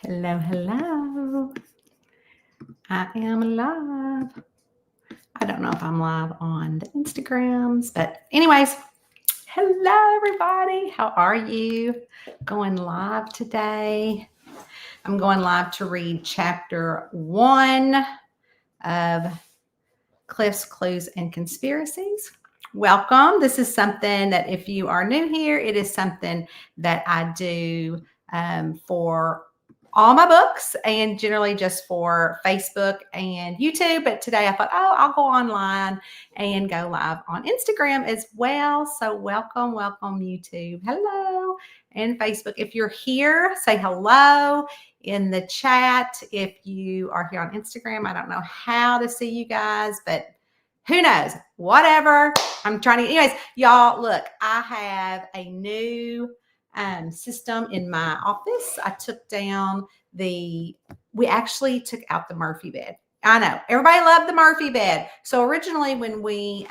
Hello, hello. I am live. I don't know if I'm live on the Instagrams, but anyways, hello everybody. How are you? Going live today. I'm going live to read chapter 1 of Cliff's Clues and Conspiracies. Welcome. This is something that if you are new here, it is something that I do for all my books and generally just for Facebook and YouTube. But today I thought, I'll go online and go live on Instagram as well. So welcome, YouTube. Hello. And Facebook. If you're here, say hello in the chat. If you are here on Instagram, I don't know how to see you guys, but who knows? Whatever. I'm trying to, anyways, y'all, look, I have a new system in my office. I took down we actually took out the Murphy bed. I know everybody loved the Murphy bed. So originally when we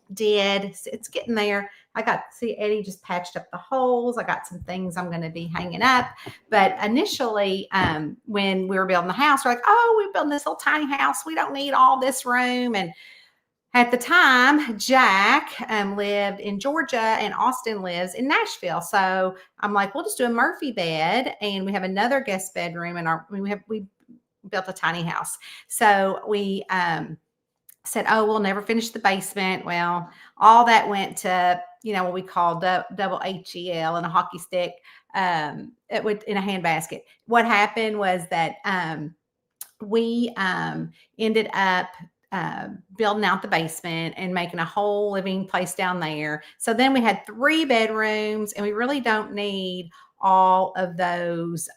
it's getting there. See Eddie just patched up the holes. I got some things I'm going to be hanging up. But initially, when we were building the house, we're like, we're building this little tiny house. We don't need all this room. And at the time, Jack lived in Georgia and Austin lives in Nashville. So I'm like, we'll just do a Murphy bed. And we have another guest bedroom. And we built a tiny house. So we said, we'll never finish the basement. Well, all that went to, what we call double HEL and a hockey stick in a handbasket. What happened was that we ended up building out the basement and making a whole living place down there. So then we had 3 bedrooms and we really don't need all of those,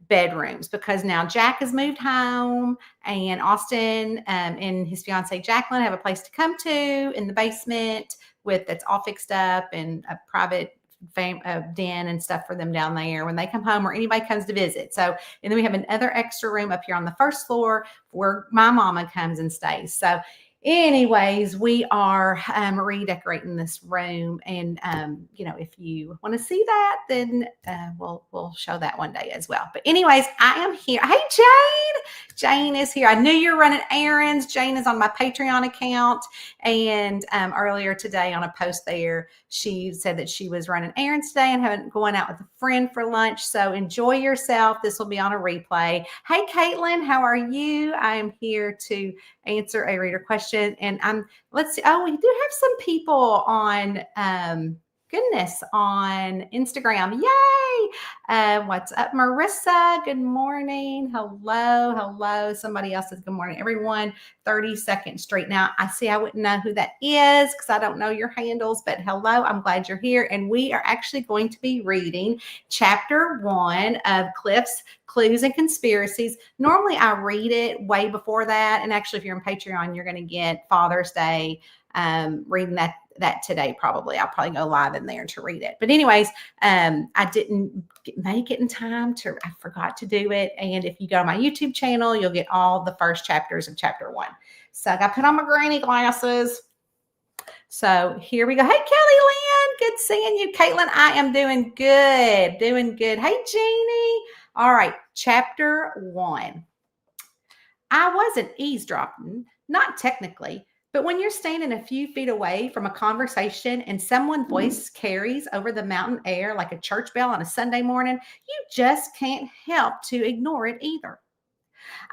bedrooms because now Jack has moved home and Austin and his fiance Jacqueline have a place to come to in the basement that's all fixed up and a private den and stuff for them down there when they come home or anybody comes to visit. So, and then we have another extra room up here on the first floor where my mama comes and stays. So anyways, we are redecorating this room. And, if you want to see that, then we'll show that one day as well. But anyways, I am here. Hey, Jane. Jane is here. I knew you're running errands. Jane is on my Patreon account. And earlier today on a post there, she said that she was running errands today and going out with a friend for lunch. So enjoy yourself. This will be on a replay. Hey, Caitlin, how are you? I am here to answer a reader question. And let's see. We do have some people on, on Instagram. Yay. What's up, Marissa? Good morning. Hello. Somebody else says good morning, everyone. 32nd Street. Now, I wouldn't know who that is because I don't know your handles, but hello, I'm glad you're here. And we are actually going to be reading chapter 1 of Cliff's Clues and Conspiracies. Normally, I read it way before that. And actually, if you're on Patreon, you're going to get Father's Day reading that today probably. I'll probably go live in there to read it. But anyways, I didn't make it in time I forgot to do it. And if you go to my YouTube channel, you'll get all the first chapters of chapter 1. So I got to put on my granny glasses. So here we go. Hey, Kelly Lynn, good seeing you. Caitlin, I am doing good. Hey, Jeannie. All right, chapter 1. I wasn't eavesdropping, not technically, but when you're standing a few feet away from a conversation and someone's voice carries over the mountain air like a church bell on a Sunday morning, you just can't help to ignore it either.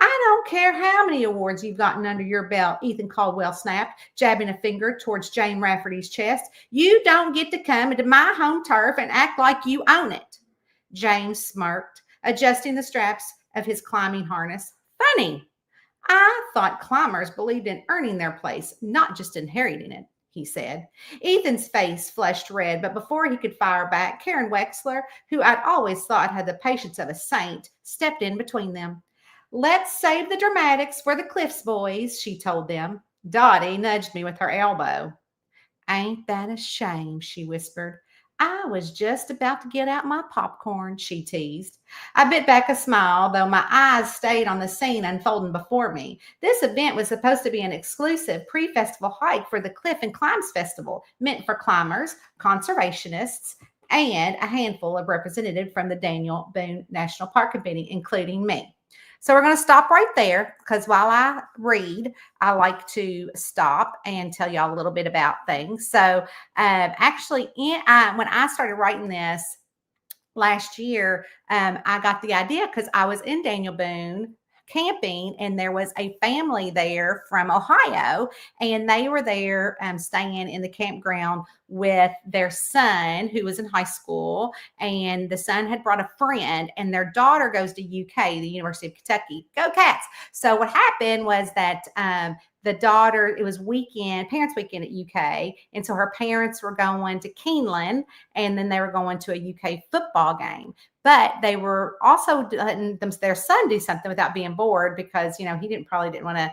I don't care how many awards you've gotten under your belt, Ethan Caldwell snapped, jabbing a finger towards Jane Rafferty's chest. You don't get to come into my home turf and act like you own it. James smirked, adjusting the straps of his climbing harness. Funny. I thought climbers believed in earning their place, not just inheriting it, he said. Ethan's face flushed red, but before he could fire back, Karen Wexler, who I'd always thought had the patience of a saint, stepped in between them. Let's save the dramatics for the Cliffs boys, she told them. Dottie nudged me with her elbow. Ain't that a shame, she whispered. I was just about to get out my popcorn, she teased. I bit back a smile, though my eyes stayed on the scene unfolding before me. This event was supposed to be an exclusive pre-festival hike for the Cliff and Climbs Festival, meant for climbers, conservationists, and a handful of representatives from the Daniel Boone National Park Committee, including me. So we're going to stop right there because while I read, I like to stop and tell y'all a little bit about things. So actually, when I started writing this last year, I got the idea because I was in Daniel Boone camping and there was a family there from Ohio and they were there staying in the campground with their son who was in high school, and the son had brought a friend and their daughter goes to UK, the University of Kentucky. Go Cats. So what happened was that the daughter, it was parents weekend at UK, and so her parents were going to Keeneland and then they were going to a UK football game. But they were also letting their son do something without being bored because, he probably didn't want to,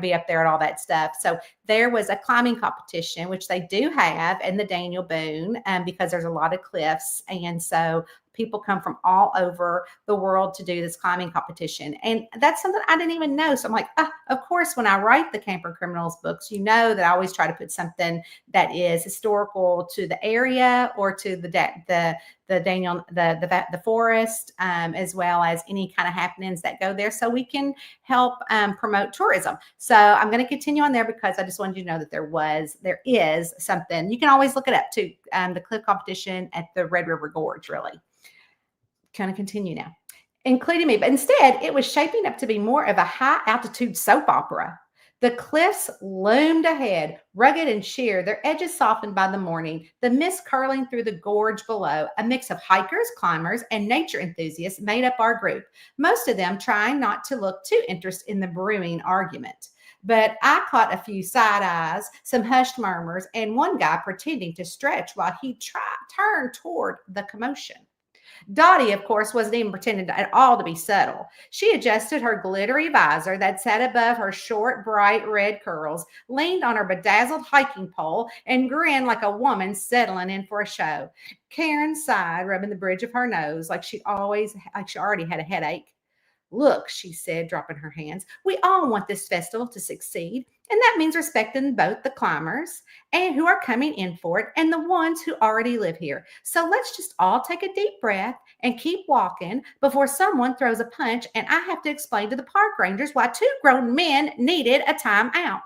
be up there and all that stuff. So there was a climbing competition, which they do have in the Daniel Boone because there's a lot of cliffs. And so people come from all over the world to do this climbing competition. And that's something I didn't even know. So I'm like, of course, when I write the Camper Criminals books, that I always try to put something that is historical to the area or to the forest, as well as any kind of happenings that go there so we can help promote tourism. So I'm going to continue on there because I just wanted you to know that there is something. You can always look it up too. The cliff competition at the Red River Gorge, really. Kind of continue now, including me. But instead, it was shaping up to be more of a high altitude soap opera. The cliffs loomed ahead, rugged and sheer, their edges softened by the morning, the mist curling through the gorge below. A mix of hikers, climbers, and nature enthusiasts made up our group, most of them trying not to look too interested in the brewing argument. But I caught a few side eyes, some hushed murmurs, and one guy pretending to stretch while he turned toward the commotion. Dottie, of course, wasn't even pretending at all to be subtle. She adjusted her glittery visor that sat above her short, bright red curls, leaned on her bedazzled hiking pole, and grinned like a woman settling in for a show. Karen sighed, rubbing the bridge of her nose like she already had a headache. Look, she said, dropping her hands, we all want this festival to succeed, and that means respecting both the climbers and who are coming in for it and the ones who already live here. So let's just all take a deep breath and keep walking before someone throws a punch and I have to explain to the park rangers why two grown men needed a time out.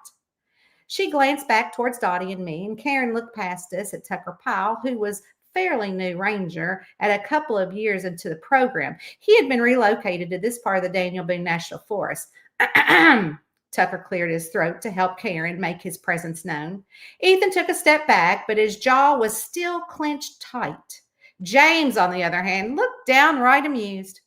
She glanced back towards Dottie and me, and Karen looked past us at Tucker Powell, who was fairly new ranger at a couple of years into the program. He had been relocated to this part of the Daniel Boone National Forest. Tucker cleared his throat to help Karen make his presence known. Ethan took a step back, but his jaw was still clenched tight. James, on the other hand, looked downright amused.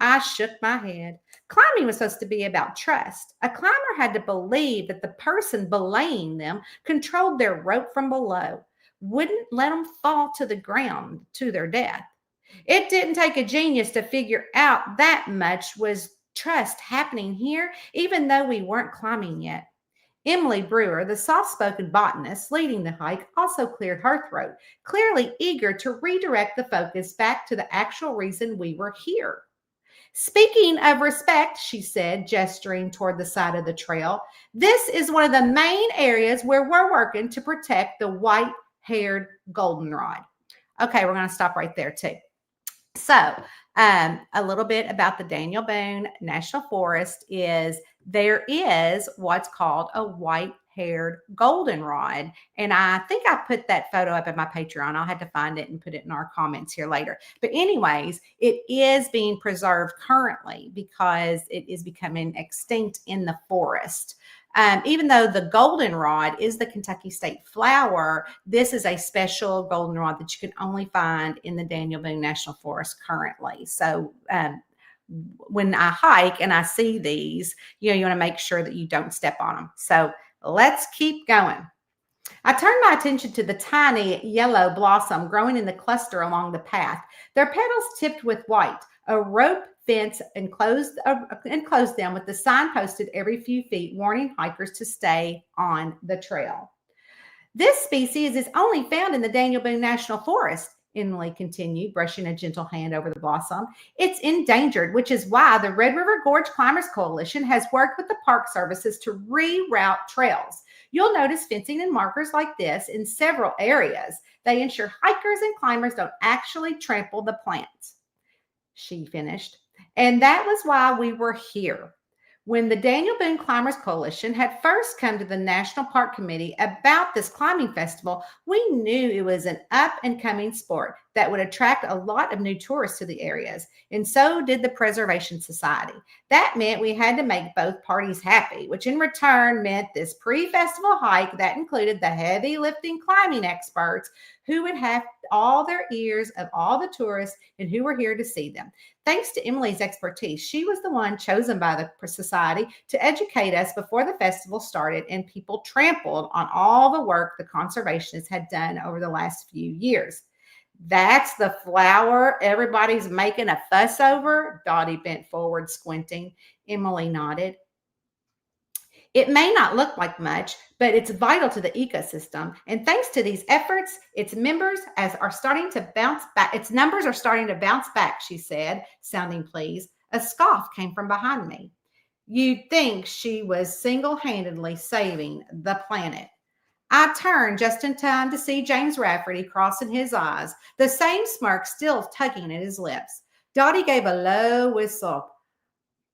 I shook my head. Climbing was supposed to be about trust. A climber had to believe that the person belaying them controlled their rope from below, wouldn't let them fall to the ground to their death. It didn't take a genius to figure out that much was trust happening here, even though we weren't climbing yet. Emily Brewer, the soft-spoken botanist leading the hike, also cleared her throat, clearly eager to redirect the focus back to the actual reason we were here. Speaking of respect, she said, gesturing toward the side of the trail, this is one of the main areas where we're working to protect the white-haired goldenrod. Okay, we're going to stop right there too. So a little bit about the Daniel Boone National Forest is there is what's called a white-haired goldenrod. And I think I put that photo up in my Patreon. I'll have to find it and put it in our comments here later. But anyways, it is being preserved currently because it is becoming extinct in the forest. Even though the goldenrod is the Kentucky state flower, this is a special goldenrod that you can only find in the Daniel Boone National Forest currently. So when I hike and I see these, you want to make sure that you don't step on them. So let's keep going. I turned my attention to the tiny yellow blossom growing in the cluster along the path. Their petals tipped with white. A rope fence enclosed them with the sign posted every few feet warning hikers to stay on the trail. This species is only found in the Daniel Boone National Forest, Emily continued, brushing a gentle hand over the blossom. It's endangered, which is why the Red River Gorge Climbers Coalition has worked with the Park Services to reroute trails. You'll notice fencing and markers like this in several areas. They ensure hikers and climbers don't actually trample the plants. She finished. And that was why we were here. When the Daniel Boone Climbers Coalition had first come to the National Park Committee about this climbing festival, we knew it was an up and coming sport that would attract a lot of new tourists to the areas, and so did the Preservation Society. That meant we had to make both parties happy, which in return meant this pre festival hike that included the heavy lifting climbing experts who would have all their ears of all the tourists and who were here to see them. Thanks to Emily's expertise, she was the one chosen by the society to educate us before the festival started, and people trampled on all the work the conservationists had done over the last few years. That's the flower everybody's making a fuss over? Dottie bent forward, squinting. Emily nodded. It may not look like much, but it's vital to the ecosystem. And thanks to these efforts, its members are starting to bounce back. Its numbers are starting to bounce back, she said, sounding pleased. A scoff came from behind me. You'd think she was single-handedly saving the planet. I turned just in time to see James Rafferty crossing his eyes, the same smirk still tugging at his lips. Dottie gave a low whistle.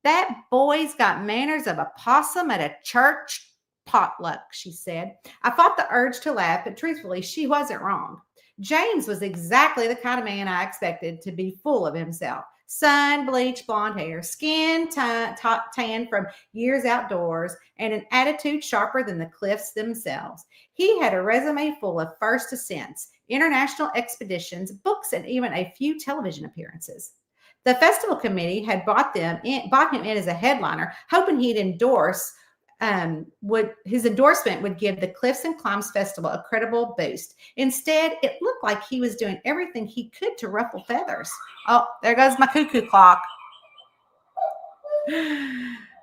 That boy's got manners of a possum at a church potluck, she said. I fought the urge to laugh, but truthfully, she wasn't wrong. James was exactly the kind of man I expected to be full of himself. Sun-bleached blonde hair, skin tan from years outdoors, and an attitude sharper than the cliffs themselves. He had a resume full of first ascents, international expeditions, books, and even a few television appearances. The festival committee had bought him in as a headliner, hoping he'd his endorsement would give the Cliffs and Climbs Festival a credible boost. Instead, it looked like he was doing everything he could to ruffle feathers. Oh, there goes my cuckoo clock.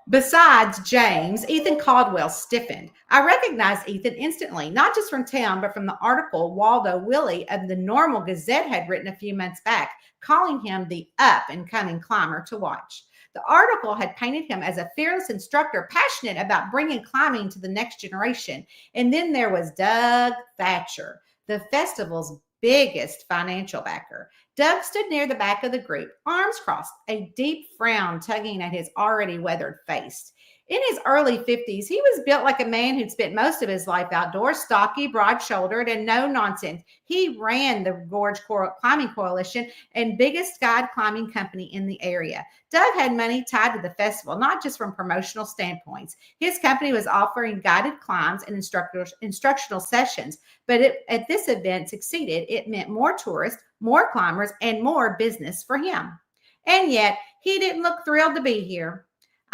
Besides James, Ethan Caldwell stiffened. I recognized Ethan instantly, not just from town, but from the article Waldo Willie of the Normal Gazette had written a few months back, calling him the up-and-coming climber to watch. The article had painted him as a fearless instructor, passionate about bringing climbing to the next generation. And then there was Doug Thatcher, the festival's biggest financial backer. Doug stood near the back of the group, arms crossed, a deep frown tugging at his already weathered face. In his early 50s, he was built like a man who'd spent most of his life outdoors, stocky, broad-shouldered, and no nonsense. He ran the Gorge Climbing Coalition and biggest guide climbing company in the area. Doug had money tied to the festival, not just from promotional standpoints. His company was offering guided climbs and instructional sessions, but at this event succeeded. It meant more tourists, more climbers, and more business for him. And yet, he didn't look thrilled to be here.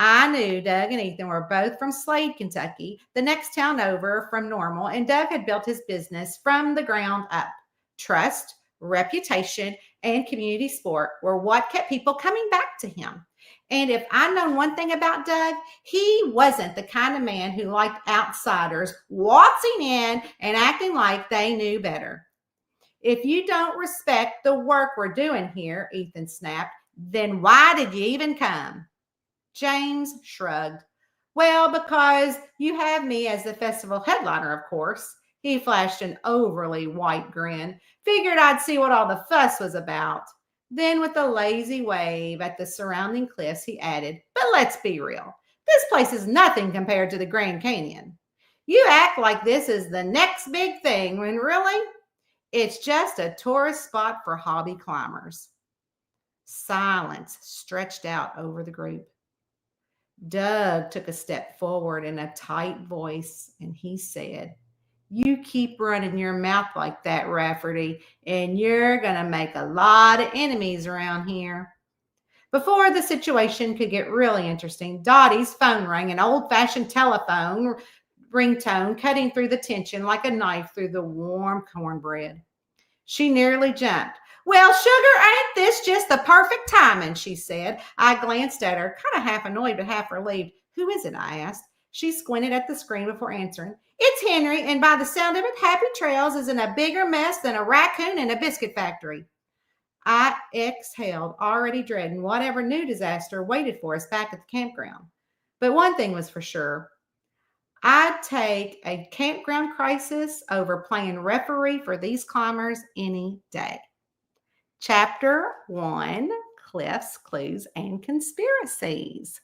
I knew Doug and Ethan were both from Slade, Kentucky, the next town over from Normal, and Doug had built his business from the ground up. Trust, reputation, and community support were what kept people coming back to him. And if I'd known one thing about Doug, he wasn't the kind of man who liked outsiders waltzing in and acting like they knew better. If you don't respect the work we're doing here, Ethan snapped, then why did you even come? James shrugged. Well, because you have me as the festival headliner, of course. He flashed an overly white grin. Figured I'd see what all the fuss was about. Then with a lazy wave at the surrounding cliffs, he added, but let's be real. This place is nothing compared to the Grand Canyon. You act like this is the next big thing when really, it's just a tourist spot for hobby climbers. Silence stretched out over the group. Doug took a step forward in a tight voice and he said, you keep running your mouth like that, Rafferty, and you're going to make a lot of enemies around here. Before the situation could get really interesting, Dottie's phone rang, an old-fashioned telephone ringtone cutting through the tension like a knife through the warm cornbread. She nearly jumped. Well, sugar, ain't this just the perfect timing, she said. I glanced at her, kind of half annoyed but half relieved. Who is it, I asked. She squinted at the screen before answering. It's Henry, and by the sound of it, Happy Trails is in a bigger mess than a raccoon in a biscuit factory. I exhaled, already dreading whatever new disaster waited for us back at the campground. But one thing was for sure. I'd take a campground crisis over playing referee for these climbers any day. Chapter 1, Cliffs, Clues, and Conspiracies.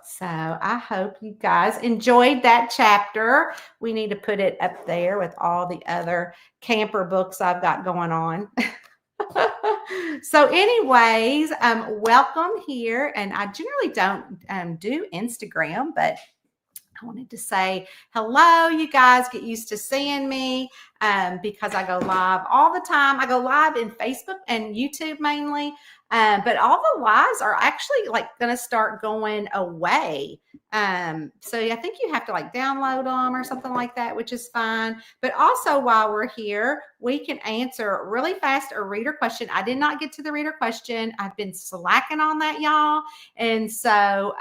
So I hope you guys enjoyed that chapter. We need to put it up there with all the other camper books I've got going on. So anyways, welcome here. And I generally don't do Instagram, but I wanted to say hello, you guys. Get used to seeing me because I go live all the time. I go live in Facebook and YouTube mainly, but all the lives are actually like going to start going away. So I think you have to like download them or something like that, which is fine. But also while we're here, we can answer really fast a reader question. I did not get to the reader question. I've been slacking on that, y'all. And so,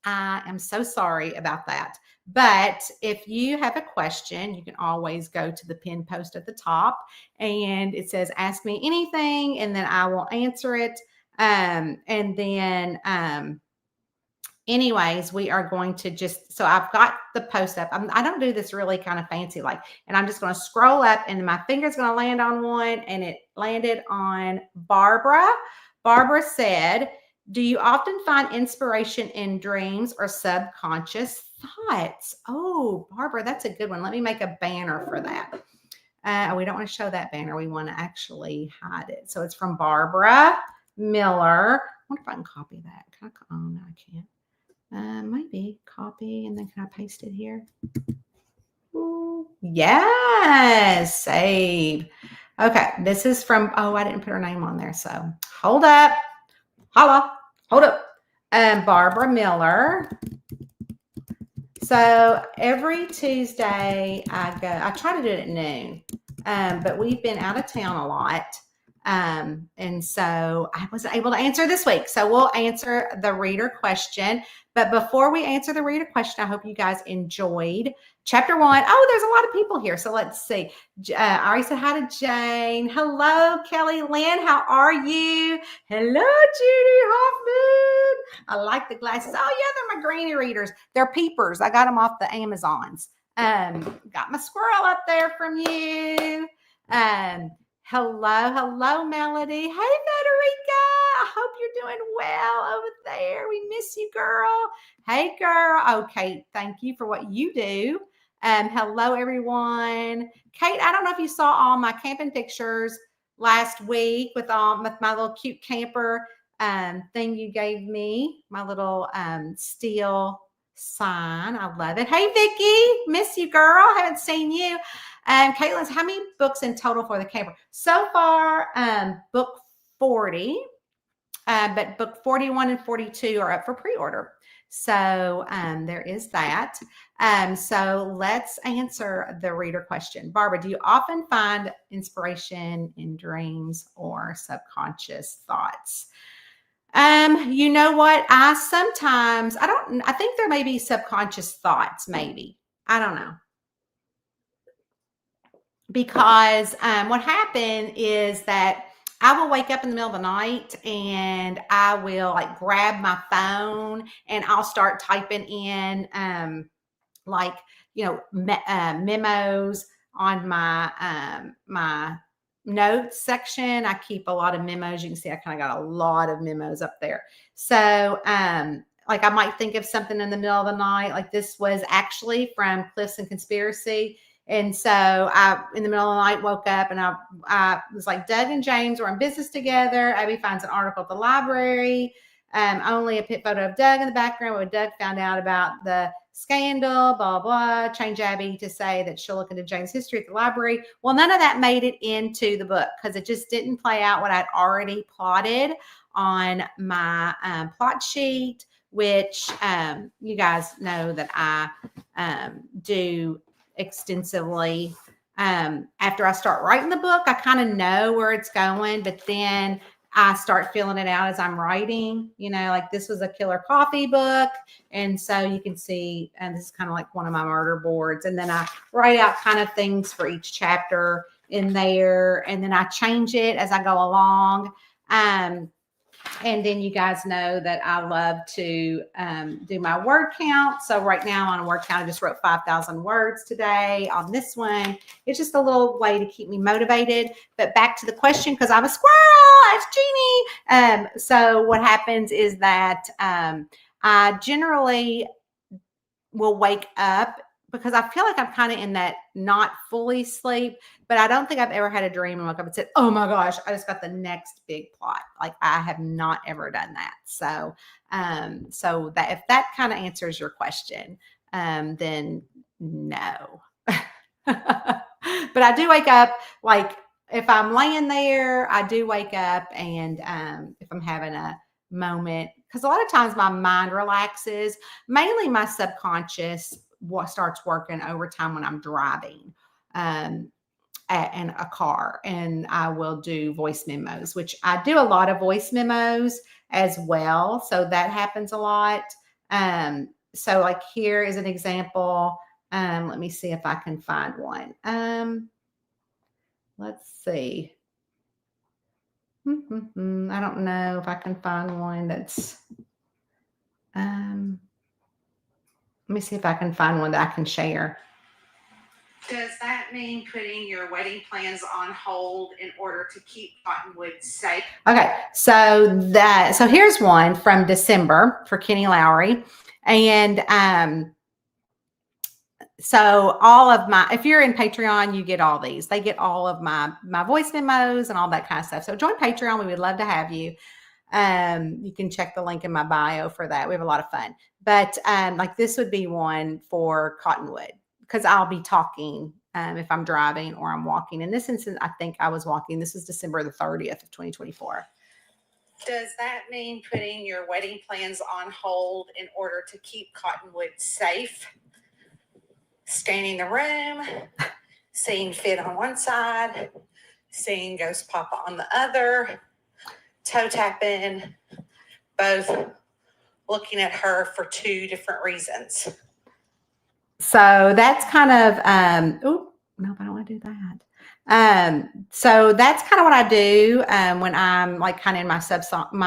I am so sorry about that. But if you have a question, you can always go to the pin post at the top and it says, ask me anything, and then I will answer it. And then, anyways, we are going to so I've got the post up. I don't do this really kind of fancy like, and I'm just going to scroll up and my finger's going to land on one, and it landed on Barbara. Barbara said, do you often find inspiration in dreams or subconscious thoughts? Oh, Barbara, that's a good one. Let me make a banner for that. We don't want to show that banner. We want to actually hide it. So it's from Barbara Miller. I wonder if I can copy that. Oh, no, I can't. Maybe copy, and then can I paste it here? Ooh, yes, save. Okay, this is from, oh, I didn't put her name on there. So hold up. Holla, hold up. Barbara Miller. So every Tuesday I try to do it at noon, but we've been out of town a lot. And so I wasn't able to answer this week. So we'll answer the reader question. But before we answer the reader question, I hope you guys enjoyed chapter 1. Oh, there's a lot of people here. So let's see. I already said hi to Jane. Hello, Kelly Lynn. How are you? Hello, Judy Hoffman. I like the glasses. Oh, yeah, they're my granny readers. They're peepers. I got them off the Amazons. Got my squirrel up there from you. Hello, Melody. Hey, Federica. I hope you're doing well over there. We miss you, girl. Hey, girl. Okay, thank you for what you do. Hello, everyone. Kate, I don't know if you saw all my camping pictures last week with my little cute camper thing you gave me, my little steel sign. I love it. Hey, Vicki. Miss you, girl. Haven't seen you. Caitlin's, how many books in total for the camper? So far, book 40, but book 41 and 42 are up for pre-order. So there is that. So let's answer the reader question. Barbara, do you often find inspiration in dreams or subconscious thoughts? You know what? I think there may be subconscious thoughts, maybe. I don't know. Because what happened is that I will wake up in the middle of the night and I will like grab my phone and I'll start typing in memos on my notes section. I keep a lot of memos. You can see I kind of got a lot of memos up there. So like I might think of something in the middle of the night, like this was actually from Cliffs and Conspiracy. And so I, in the middle of the night, woke up and I was like, Doug and James were in business together. Abby finds an article at the library. Only a pit photo of Doug in the background when Doug found out about the scandal, blah, blah, change Abby to say that she'll look into James' history at the library. Well, none of that made it into the book because it just didn't play out what I'd already plotted on my plot sheet, which you guys know that I do extensively. After I start writing the book, I kind of know where it's going, but then I start filling it out as I'm writing, like this was a killer coffee book. And so you can see, and this is kind of like one of my murder boards. And then I write out kind of things for each chapter in there. And then I change it as I go along. And then you guys know that I love to do my word count. So right now on a word count, I just wrote 5,000 words today on this one. It's just a little way to keep me motivated. But back to the question, because I'm a squirrel, it's Jeannie. So what happens is that I generally will wake up because I feel like I'm kind of in that not fully sleep, but I don't think I've ever had a dream and woke up and said, oh my gosh, I just got the next big plot. Like I have not ever done that. So, so that if that kind of answers your question, then no. But I do wake up, like if I'm laying there, I do wake up, and if I'm having a moment, because a lot of times my mind relaxes, mainly my subconscious what starts working overtime when I'm driving in a car, and I will do voice memos, which I do a lot of voice memos as well. So that happens a lot. So like here is an example. Let me see if I can find one. Let's see. I don't know if I can find one that's, let me see if I can find one that I can share. Does that mean putting your wedding plans on hold in order to keep Cottonwood safe? Okay, so here's one from December for Kenny Lowry. And so all of my, if you're in Patreon, you get all these. They get all of my voice memos and all that kind of stuff. So join Patreon. We would love to have you. You can check the link in my bio for that. We have a lot of fun. But like this would be one for Cottonwood, because I'll be talking if I'm driving or I'm walking. In this instance, I think I was walking. This is December the 30th of 2024. Does that mean putting your wedding plans on hold in order to keep Cottonwood safe? Scanning the room, seeing Fit on one side, seeing Ghost Papa on the other, toe tapping, both looking at her for two different reasons. So that's kind of, oh, no, I don't want to do that. So that's kind of what I do when I'm like kind of in my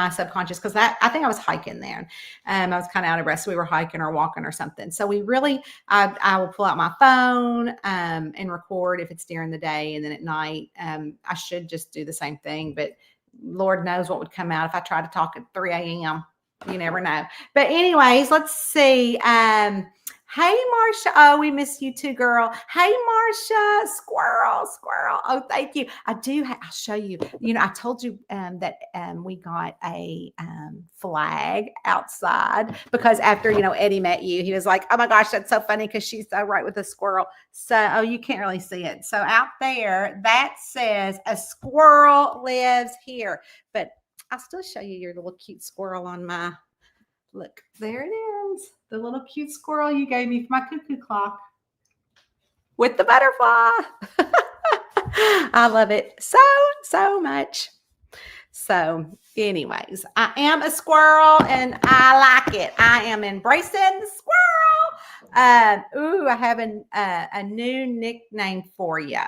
subconscious, because I think I was hiking there. I was kind of out of breath. So we were hiking or walking or something. So we really, I will pull out my phone and record if it's during the day, and then at night, I should just do the same thing, but Lord knows what would come out if I try to talk at 3 a.m. You never know. But anyways, let's see. Hey, Marsha. Oh, we miss you too, girl. Hey, Marsha. Squirrel. Oh, thank you. I'll show you. You know, I told you that we got a flag outside because after, Eddie met you, he was like, oh my gosh, that's so funny because she's so right with the squirrel. So, oh, you can't really see it. So out there, that says a squirrel lives here. But I'll still show you your little cute squirrel on my, look, there it is. The little cute squirrel you gave me for my cuckoo clock with the butterfly. I love it so much. So anyways, I am a squirrel and I like it. I am embracing the squirrel. I have a new nickname for you.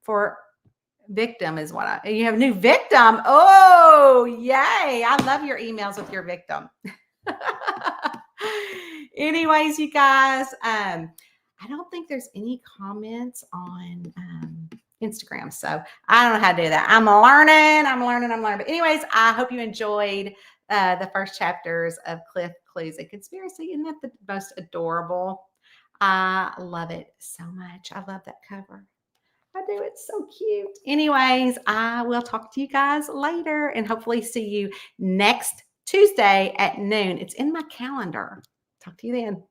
For victim is what you have a new victim. Oh, yay. I love your emails with your victim. Anyways, you guys, I don't think there's any comments on Instagram. So I don't know how to do that. I'm learning. But anyways, I hope you enjoyed the first chapters of Cliff Clues and Conspiracy. Isn't that the most adorable? I love it so much. I love that cover. I do. It's so cute. Anyways, I will talk to you guys later and hopefully see you next Tuesday at noon. It's in my calendar. Talk to you then.